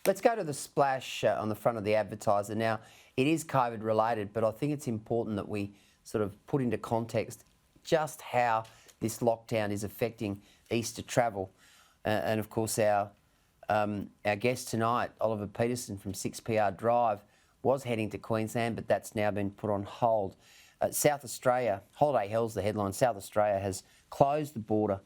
Let's go to the splash on the front of the advertiser. Now, it is COVID related, but I think it's important that we sort of put into context just how this lockdown is affecting Easter travel. And of course, our guest tonight, Oliver Peterson from 6PR Drive, was heading to Queensland, but that's now been put on hold. South Australia, Holiday Hell's the headline, South Australia has closed the border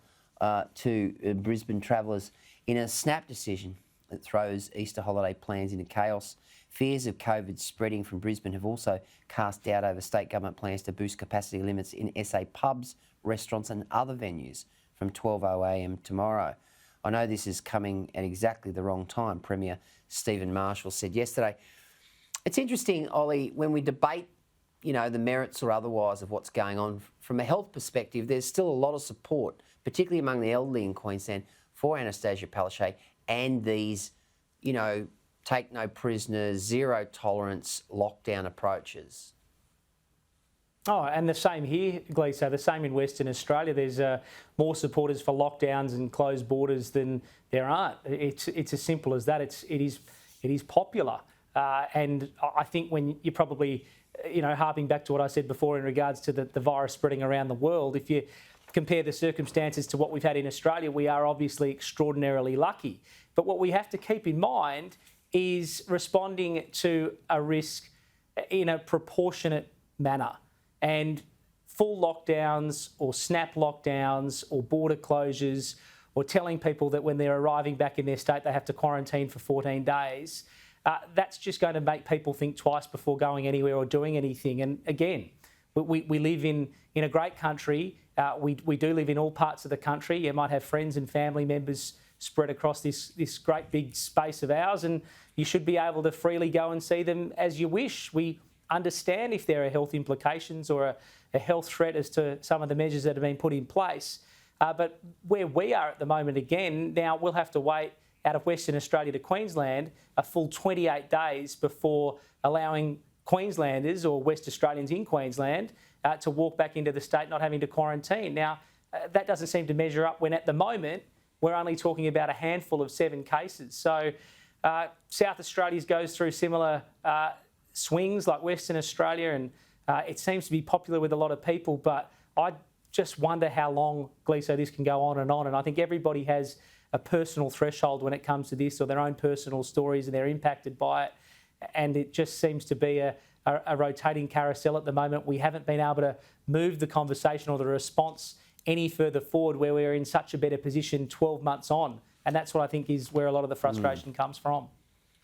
to Brisbane travellers in a snap decision that throws Easter holiday plans into chaos. Fears of COVID spreading from Brisbane have also cast doubt over state government plans to boost capacity limits in SA pubs, restaurants and other venues from 12:00am tomorrow. I know this is coming at exactly the wrong time, Premier Stephen Marshall said yesterday. It's interesting, Ollie, when we debate, the merits or otherwise of what's going on, from a health perspective, there's still a lot of support, particularly among the elderly in Queensland, for Anastasia Palaszczuk and these, take no prisoners, zero tolerance lockdown approaches. Oh, and the same here, Gleeson, the same in Western Australia. There's more supporters for lockdowns and closed borders than there aren't. It's as simple as that. It is popular. And I think when you're probably, harping back to what I said before in regards to the virus spreading around the world, if you compare the circumstances to what we've had in Australia, we are obviously extraordinarily lucky. But what we have to keep in mind is responding to a risk in a proportionate manner. And full lockdowns or snap lockdowns or border closures or telling people that when they're arriving back in their state they have to quarantine for 14 days, that's just going to make people think twice before going anywhere or doing anything. And again, we live in a great country. We do live in all parts of the country. You might have friends and family members spread across this great big space of ours, and you should be able to freely go and see them as you wish. We understand if there are health implications or a health threat as to some of the measures that have been put in place. But where we are at the moment, again, now we'll have to wait out of Western Australia to Queensland a full 28 days before allowing Queenslanders or West Australians in Queensland to walk back into the state not having to quarantine. Now, that doesn't seem to measure up when at the moment we're only talking about a handful of 7 cases. So South Australia goes through similar swings like Western Australia, and it seems to be popular with a lot of people, but I just wonder how long, Gleeson, this can go on. And I think everybody has a personal threshold when it comes to this, or their own personal stories, and they're impacted by it. And it just seems to be a rotating carousel at the moment. We haven't been able to move the conversation or the response any further forward where we're in such a better position 12 months on. And that's what I think is where a lot of the frustration comes from.